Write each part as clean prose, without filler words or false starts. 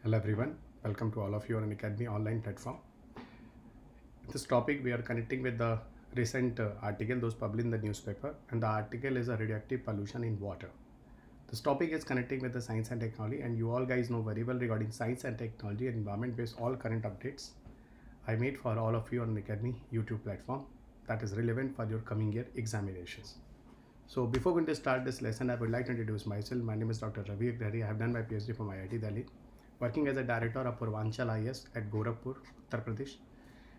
Hello everyone, welcome to all of you on Unacademy online platform. This topic we are connecting with the recent article those published in the newspaper, and the article is a radioactive pollution in water. This topic is connecting with the science and technology, and you all guys know very well regarding science and technology and environment based all current updates I made for all of you on Unacademy YouTube platform that is relevant for your coming year examinations. So before going to start this lesson, I would like to introduce myself. My name is Dr. Ravi Agrahari. I have done my Ph.D. from IIT Delhi, working as a director of Purvanchal IAS at Gorakhpur, Uttar Pradesh,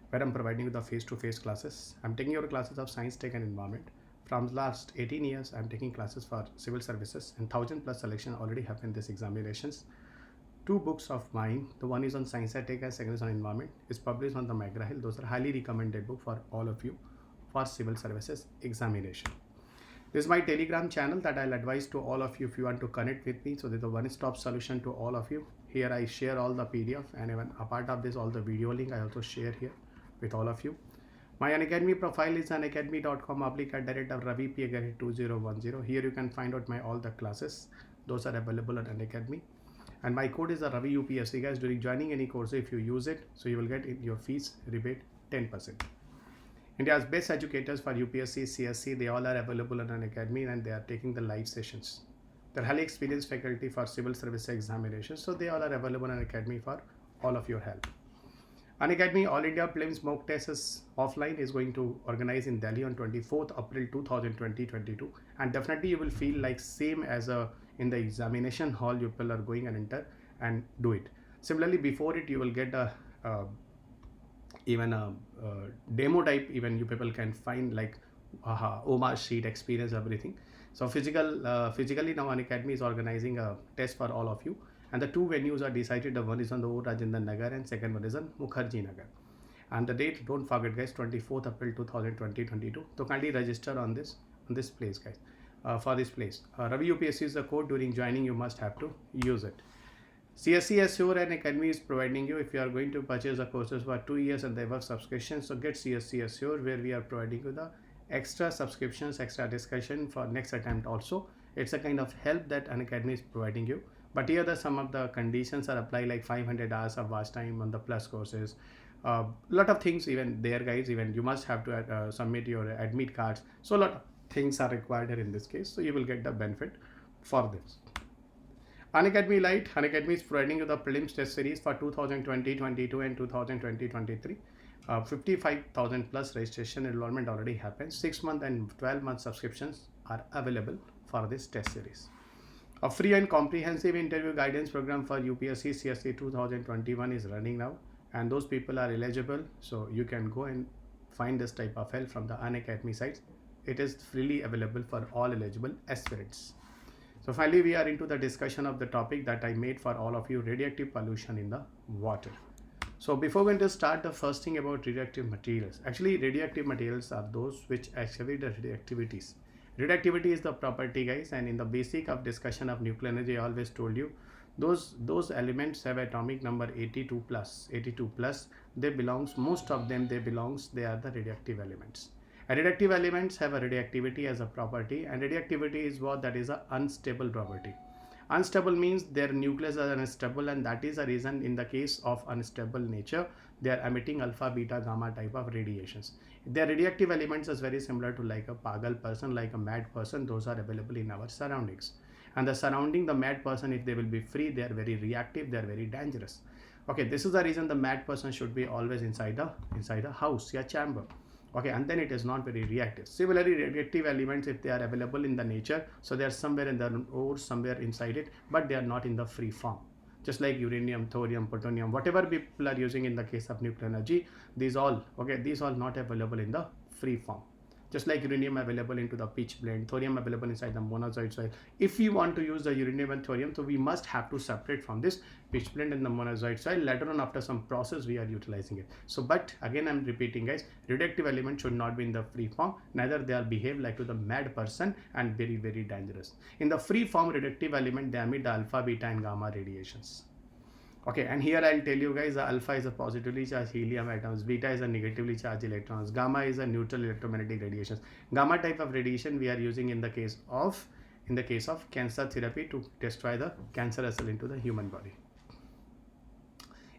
where I'm providing you the face-to-face classes. I'm taking your classes of science, tech and environment. From last 18 years, I'm taking classes for civil services, and 1000 plus selection already happened in these examinations. Two books of mine, the one is on science and tech and second is on environment, is published on the McGraw-Hill. Those are highly recommended book for all of you for civil services examination. This is my Telegram channel that I'll advise to all of you if you want to connect with me. So there's a one-stop solution to all of you. Here I share all the PDF, and even apart of this, all the video link I also share here with all of you. My Unacademy profile is unacademy.com/Ravi P Agrahari 2010. Here you can find out my all the classes. Those are available on Unacademy. And my code is a Ravi UPSC, guys. During joining any course, if you use it, so you will get your fees rebate 10%. India's best educators for UPSC CSE, they all are available on Unacademy, and they are taking the live sessions. They're highly experienced faculty for civil service examinations, so they all are available on Unacademy for all of your help. Unacademy All India Prelims Mock Test is offline, is going to organize in Delhi on 24th April 2022, and definitely you will feel like same as in the examination hall. You people are going and enter and do it. Similarly, before it you will get a even a demo type. Even you people can find like OMA sheet, experience, everything. So physically now Unacademy is organizing a test for all of you, and the two venues are decided. The one is on the old Rajendra Nagar and second one is on Mukherjee Nagar. And the date, don't forget guys, 24th April 2022. So kindly register on this place, guys, for this place. Ravi UPSC is the code. During joining you must have to use it. CSE Assure and Academy is providing you, if you are going to purchase the courses for 2 years and they have subscription, so get CSE Assure, where we are providing you the extra subscriptions, extra discussion for next attempt also. It's a kind of help that Unacademy is providing you. But here the some of the conditions are apply, like 500 hours of watch time on the plus courses. Lot of things even there, guys. Even you must have to submit your admit cards. So a lot of things are required here in this case. So you will get the benefit for this. Unacademy Lite. Unacademy is providing you the prelims test series for 2020-22 and 2020-23. 55,000 plus registration enrollment already happened. 6-month and 12-month subscriptions are available for this test series. A free and comprehensive interview guidance program for UPSC CSE 2021 is running now, and those people are eligible. So you can go and find this type of help from the Unacademy sites. It is freely available for all eligible aspirants. So finally, we are into the discussion of the topic that I made for all of you, radioactive pollution in the water. So before going to start, the first thing about radioactive materials. Actually, radioactive materials are those which activate the radioactivities. Radioactivity is the property, guys, and in the basic of discussion of nuclear energy, I always told you, those elements have atomic number 82 plus. 82 plus, they belongs, most of them they are the radioactive elements. And radioactive elements have a radioactivity as a property, and radioactivity is what? That is a unstable property. Unstable means their nucleus are unstable, and that is the reason in the case of unstable nature they are emitting alpha, beta, gamma type of radiations. Their radioactive elements is very similar to like a pagal person, like a mad person. Those are available in our surroundings, and the surrounding, the mad person, if they will be free, they are very reactive, they are very dangerous. Okay, this is the reason the mad person should be always inside the house, yeah, chamber. Okay, and then it is not very reactive. Similarly, radioactive elements, if they are available in the nature, so they are somewhere in the ore, somewhere inside it, but they are not in the free form. Just like uranium, thorium, plutonium, whatever people are using in the case of nuclear energy, these all not available in the free form. Just like uranium available into the pitch blende, thorium available inside the monoxide soil. If we want to use the uranium and thorium, so we must have to separate from this pitch blende and the monoxide soil. Later on, after some process, we are utilizing it. So, but again, I'm repeating, guys, radioactive element should not be in the free form. Neither they are behave like to the mad person and very, very dangerous. In the free form, radioactive element, they emit the alpha, beta, and gamma radiations. Okay, and here I'll tell you guys, the alpha is a positively charged helium atoms, beta is a negatively charged electrons, gamma is a neutral electromagnetic radiations. Gamma type of radiation we are using in the case of cancer therapy to destroy the cancerous cell into the human body.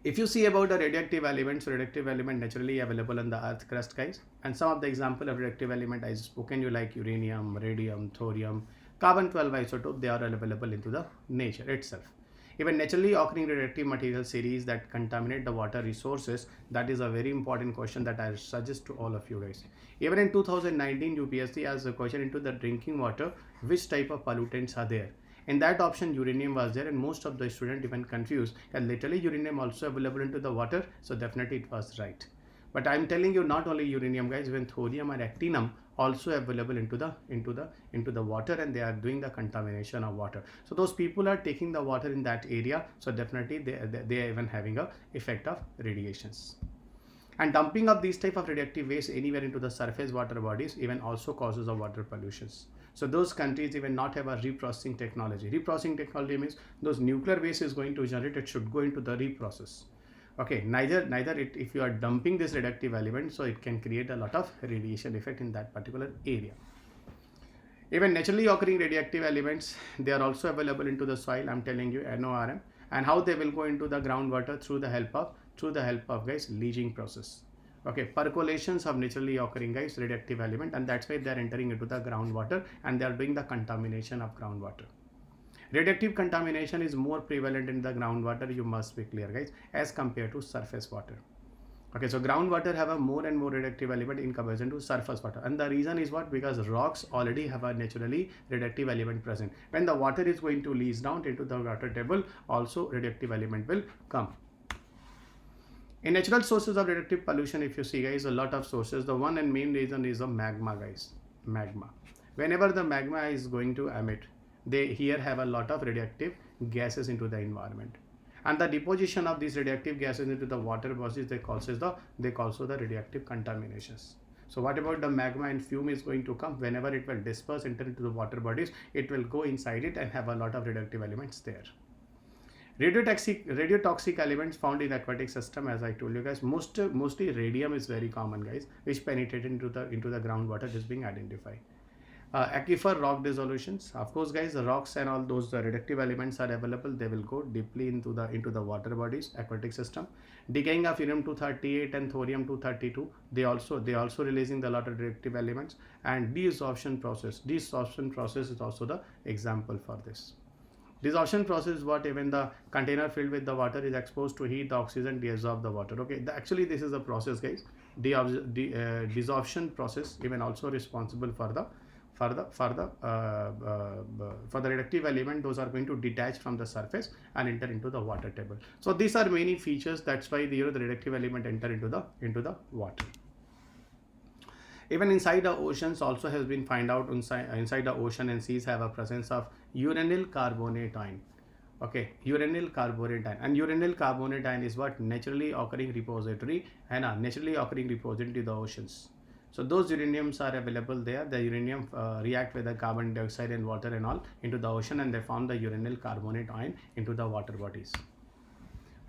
If you see about the radioactive elements, radioactive element naturally available on the earth crust, guys, and some of the example of radioactive element I spoken you, like uranium, radium, thorium, carbon 12 isotope, they are available into the nature itself. Even naturally occurring radioactive material series that contaminate the water resources, that is a very important question that I suggest to all of you guys. Even in 2019 UPSC has a question into the drinking water, which type of pollutants are there. In that option uranium was there, and most of the students even confused that literally uranium also available into the water, so definitely it was right. But I'm telling you, not only uranium, guys, even thorium and actinium also available into the water, and they are doing the contamination of water. So those people are taking the water in that area, so definitely they are even having a effect of radiations. And dumping of these type of radioactive waste anywhere into the surface water bodies even also causes of water pollutions. So those countries even not have a reprocessing technology. Reprocessing technology means those nuclear waste is going to generate, it should go into the reprocess. Okay, neither it, if you are dumping this radioactive element, so it can create a lot of radiation effect in that particular area. Even naturally occurring radioactive elements, they are also available into the soil. I'm telling you, NORM, and how they will go into the groundwater through the help of guys leaching process. Okay, percolations of naturally occurring, guys, radioactive element, and that's why they are entering into the groundwater and they are doing the contamination of groundwater. Radioactive contamination is more prevalent in the groundwater, you must be clear, guys, as compared to surface water. Okay, so groundwater have a more and more radioactive element in comparison to surface water, and the reason is what? Because rocks already have a naturally radioactive element present. When the water is going to leach down into the water table, also radioactive element will come. In natural sources of radioactive pollution, if you see, guys, a lot of sources. The one and main reason is a magma, guys. Magma. Whenever the magma is going to emit, they here have a lot of radioactive gases into the environment, and the deposition of these radioactive gases into the water bodies, they causes the radioactive contaminations. So what about the magma and fume is going to come? Whenever it will disperse into the water bodies, it will go inside it and have a lot of radioactive elements there. Radiotoxic elements found in aquatic system, as I told you guys, mostly radium is very common, guys, which penetrate into the groundwater is being identified. Aquifer rock dissolutions, of course, guys, the rocks and all those radioactive elements are available, they will go deeply into the water bodies, aquatic system. Decaying of uranium-238 and thorium-232, they also releasing the lot of radioactive elements. And desorption process is also the example for this. Desorption process is what? Even the container filled with the water is exposed to heat, the oxygen deabsorb the water. Okay, actually this is the process, guys. Desorption process even also responsible for the radioactive element. Those are going to detach from the surface and enter into the water table. So these are many features. That's why the radioactive element enter into the water. Even inside the oceans also has been found out. Inside the ocean and seas have a presence of uranyl carbonate ion. Okay, uranyl carbonate ion, and uranyl carbonate ion is what? Naturally occurring repository, and naturally occurring repository in the oceans. So those uraniums are available there. The uranium react with the carbon dioxide and water and all into the ocean, and they form the uranyl carbonate ion into the water bodies.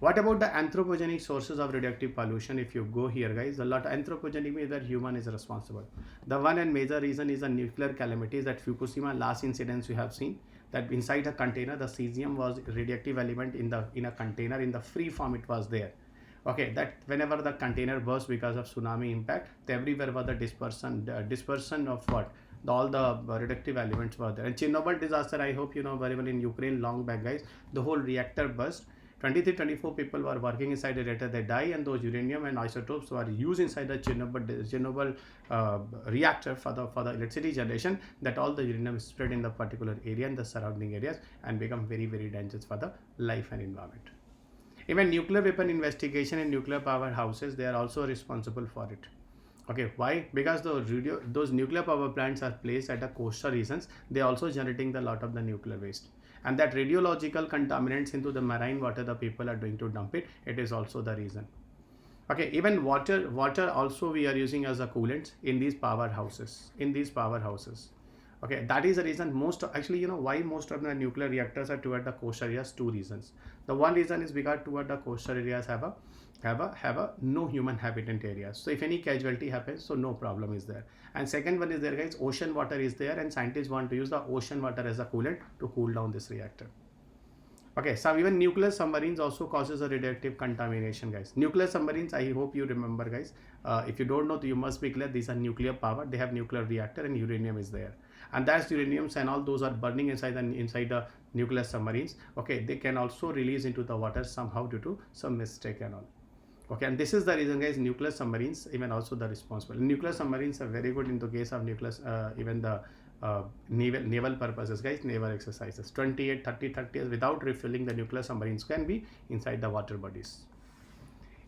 What about the anthropogenic sources of radioactive pollution? If you go here, guys, a lot of anthropogenic means that human is responsible. The one and major reason is the nuclear calamities. That Fukushima last incidents you have seen, that inside a container the cesium was radioactive element in a container in the free form it was there. Okay, that whenever the container burst because of tsunami impact, everywhere was the dispersion of what? All the radioactive elements were there. And Chernobyl disaster, I hope you know very well, in Ukraine long back, guys, the whole reactor burst. 23-24 people were working inside the reactor, they die, and those uranium and isotopes were used inside the Chernobyl reactor for the electricity generation. That all the uranium spread in the particular area and the surrounding areas and become very, very dangerous for the life and environment. Even nuclear weapon investigation and nuclear power houses, they are also responsible for it. Okay, why? Because those nuclear power plants are placed at the coastal regions. They are also generating the lot of the nuclear waste, and that radiological contaminants into the marine water the people are doing to dump it. It is also the reason. Okay, even water also we are using as a coolant in these powerhouses. Okay, that is the reason actually, you know why most of the nuclear reactors are toward the coastal areas? Two reasons. The one reason is because toward the coastal areas have a no human habitat areas. So if any casualty happens, so no problem is there. And second one is there, guys, ocean water is there, and scientists want to use the ocean water as a coolant to cool down this reactor. Okay, so even nuclear submarines also causes a radioactive contamination, guys. Nuclear submarines, I hope you remember, guys. If you don't know, you must be clear. These are nuclear powered. They have nuclear reactor and uranium is there, and that's uraniums and all those are burning inside the nuclear submarines. Okay, they can also release into the water somehow due to some mistake and all. Okay, and this is the reason, guys, nuclear submarines even also the responsible. Nuclear submarines are very good in the case of nuclear, even the naval purposes, guys, naval exercises. 28, 30, 30 years without refueling the nuclear submarines can be inside the water bodies.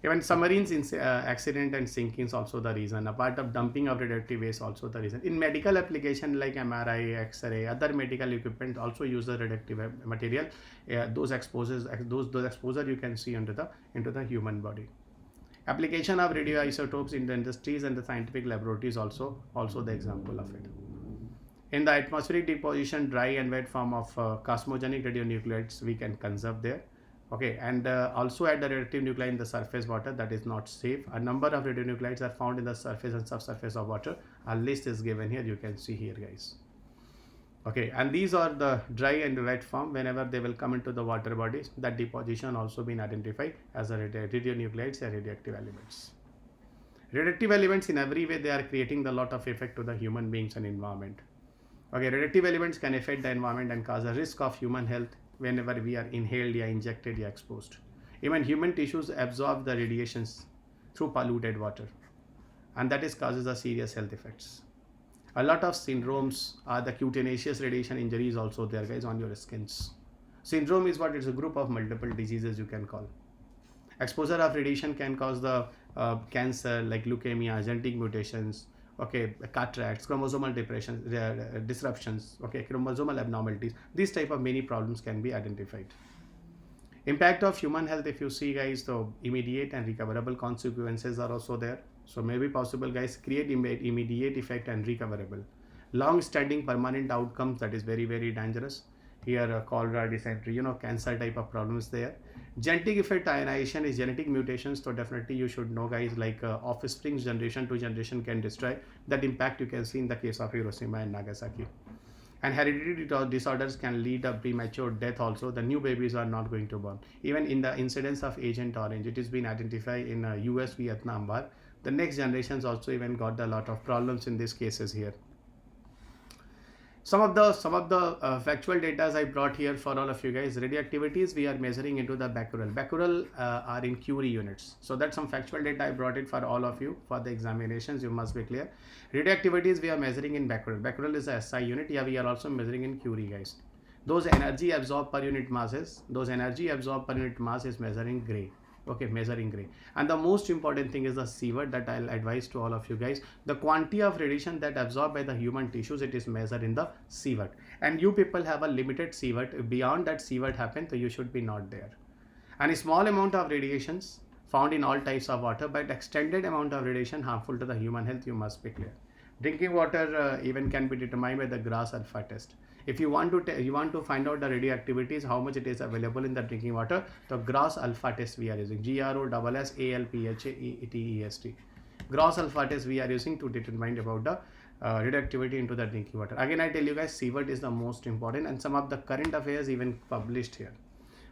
Even submarines in accident and sinking is also the reason. Apart of dumping of radioactive waste, also the reason. In medical application like MRI, X-ray, other medical equipment also use the radioactive material. Those exposure you can see into the human body. Application of radioisotopes in the industries and the scientific laboratories also the example of it. In the atmospheric deposition, dry and wet form of cosmogenic radionuclides we can conserve there. Okay, and also at the radioactive nuclei in the surface water, that is not safe. A number of radionuclides are found in the surface and subsurface of water. A list is given here, you can see here, guys. Okay, and these are the dry and wet form. Whenever they will come into the water bodies, that deposition also been identified as a radionuclides and radioactive elements. Radioactive elements in every way they are creating the lot of effect to the human beings and environment. Okay, radioactive elements can affect the environment and cause a risk of human health whenever we are inhaled or injected or exposed. Even human tissues absorb the radiations through polluted water, and that is causes a serious health effects. A lot of syndromes are the cutaneous radiation injuries also there, guys, on your skins. Syndrome is what? It's a group of multiple diseases you can call. Exposure of radiation can cause the cancer like leukemia, genetic mutations, okay, cataracts, chromosomal disruptions, okay, chromosomal abnormalities. These type of many problems can be identified. Impact of human health, if you see, guys, the immediate and recoverable consequences are also there. So maybe possible, guys, create immediate effect and recoverable. Long-standing permanent outcomes, that is very, very dangerous. Here cholera, dysentery, cancer type of problems there. Genetic effect ionization is genetic mutations, so definitely you should know, guys, like offspring generation to generation can destroy. That impact you can see in the case of Hiroshima and Nagasaki. And hereditary disorders can lead to premature death also. The new babies are not going to born. Even in the incidence of Agent Orange, it has been identified in US, Vietnam war. The next generations also even got a lot of problems in these cases here. Some of the factual data I brought here for all of you guys. Radioactivities we are measuring into the becquerel. Becquerel are in curie units. So that's some factual data I brought it for all of you for the examinations. You must be clear. Radioactivities we are measuring in becquerel. Becquerel is a SI unit. Yeah, we are also measuring in curie, guys. Those energy absorbed per unit masses. Those energy absorbed per unit mass is measuring gray. Okay, measuring gray. And the most important thing is the sievert that I'll advise to all of you guys. The quantity of radiation that absorbed by the human tissues, it is measured in the sievert. And you people have a limited sievert. Beyond that sievert happen, so you should be not there. And a small amount of radiations found in all types of water, but extended amount of radiation harmful to the human health, you must be clear. Drinking water even can be determined by the Graw alpha test. If you want to find out the radioactivities, how much it is available in the drinking water, the Graw alpha test we are using. GROSSALPHATEST. Graw alpha test we are using to determine about the radioactivity into the drinking water. Again, I tell you guys, sievert is the most important, and some of the current affairs even published here.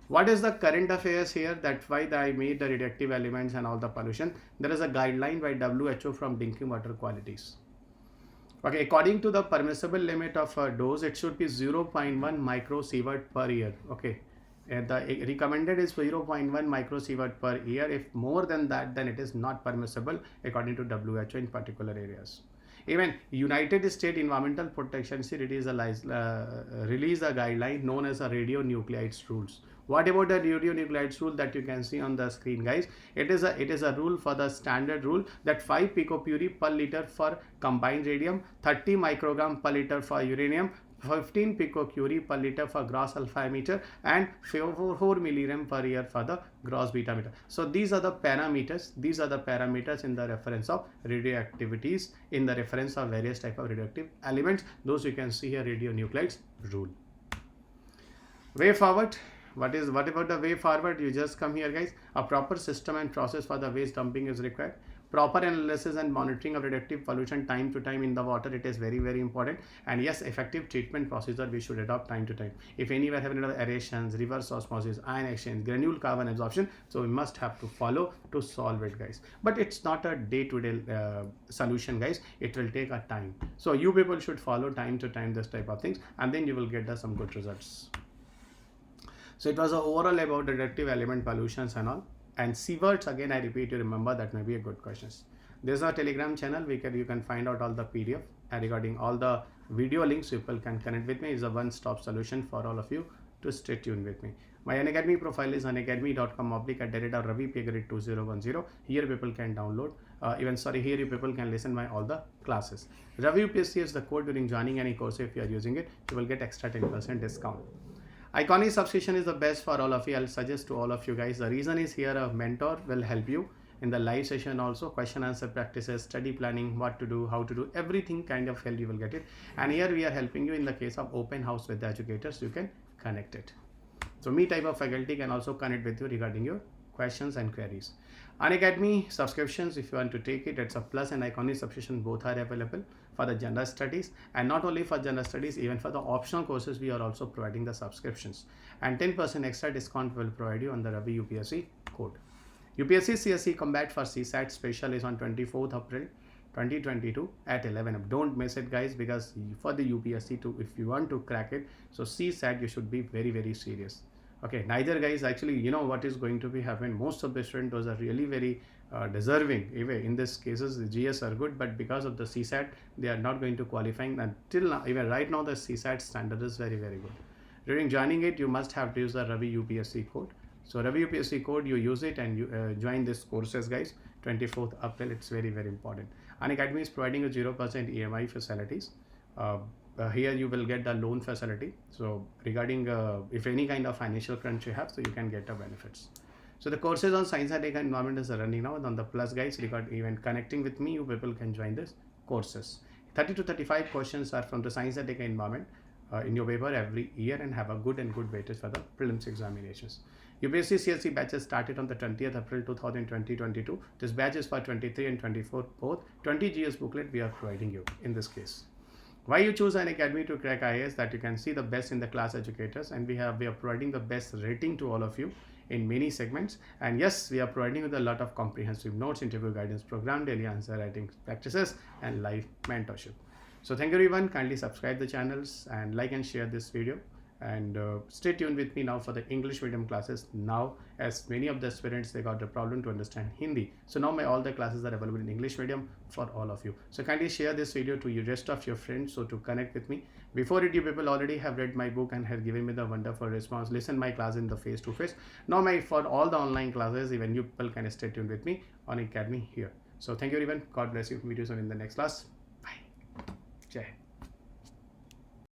What is the current affairs here? That's why I made the radioactive elements and all the pollution. There is a guideline by WHO from drinking water qualities. Okay, according to the permissible limit of a dose, it should be 0.1 microsievert per year. Okay, and the recommended is 0.1 microsievert per year. If more than that, then it is not permissible according to WHO in particular areas. Even United States Environmental Protection released a guideline known as a radionuclides rules. What about the radionuclides rule that you can see on the screen, guys? It is a rule for the standard rule that 5 picocurie per liter for combined radium, 30 microgram per liter for uranium, 15 picocurie per liter for gross alpha emitter, and 4 milligram per year for the gross beta emitter. So these are the parameters. These are the parameters in the reference of radioactivities, in the reference of various type of radioactive elements. Those you can see here, radionuclides rule. Way forward. What about the way forward? You just come here, guys. A proper system and process for the waste dumping is required. proper analysis and monitoring of radioactive pollution time to time in the water, it is very, very important. And yes, effective treatment procedure we should adopt time to time. If anywhere have any aerations, reverse osmosis, ion exchange, granule carbon absorption, so we must have to follow to solve it, guys. But it's not a day-to-day solution, guys. It will take a time. So you people should follow time to time this type of things, and then you will get some good results. So it was overall about radioactive element pollutions and all. And keywords, again I repeat, you remember, that may be a good questions. There's a Telegram channel, you can find out all the PDF and regarding all the video links. People can connect with me. It's a one-stop solution for all of you to stay tuned with me. My Unacademy profile is unacademy.com/Ravi P Agrahari 2010. Here people can download here you people can listen my all the classes. Ravi UPSC is the code. During joining any course, if you are using it, you will get extra 10% discount. Unacademy Subscription is the best for all of you. I'll suggest to all of you guys. The reason is here a mentor will help you in the live session also. Question answer practices, study planning, what to do, how to do, everything kind of help you will get it. And here we are helping you in the case of open house with the educators. You can connect it. So me type of faculty can also connect with you regarding your questions and queries. Unacademy subscriptions, if you want to take it, it's a plus, and Unacademy subscription both are available for the general studies, and not only for general studies, even for the optional courses we are also providing the subscriptions, and 10% extra discount will provide you on the Ravi UPSC code. UPSC CSE Combat for CSAT special is on 24th April 2022 at 11 am. Don't miss it, guys, because for the UPSC if you want to crack it, so CSAT you should be very, very serious. Okay, neither, guys, actually, you know what is going to be happen. Most of the students, those are really very deserving. Even in this cases, the GS are good, but because of the CSAT, they are not going to qualifying. Until now, even right now, the CSAT standard is very, very good. During joining it, you must have to use the Ravi UPSC code. So Ravi UPSC code, you use it and you join this courses, guys. 24th April, it's very, very important. Unacademy is providing a 0% EMI facilities. Here you will get the loan facility. So regarding if any kind of financial crunch you have, so you can get the benefits. So the courses on science and data environment is running now. And on the plus, guys, regard even connecting with me, you people can join this courses. 30 to 35 questions are from the science and data environment in your paper every year, and have a good weightage for the prelims examinations. UPSC CSE batches started on the 20th April 2022. This batch is for 23 and 24 both. 20 GS booklet we are providing you in this case. Why you choose Unacademy to crack IAS? That you can see the best in the class educators, and we are providing the best rating to all of you in many segments. And yes, we are providing with a lot of comprehensive notes, interview guidance program, daily answer writing practices, and live mentorship. So thank you everyone. Kindly subscribe the channels and like and share this video. And stay tuned with me now for the English medium classes now, as many of the students, they got the problem to understand Hindi. So now all the classes are available in English medium for all of you. So kindly share this video to the rest of your friends, so to connect with me. Before it, you people already have read my book and have given me the wonderful response. Listen my class in the face-to-face. Now for all the online classes, even you people can stay tuned with me on Unacademy here. So thank you everyone. God bless you. Meet you soon in the next class. Bye. Jai.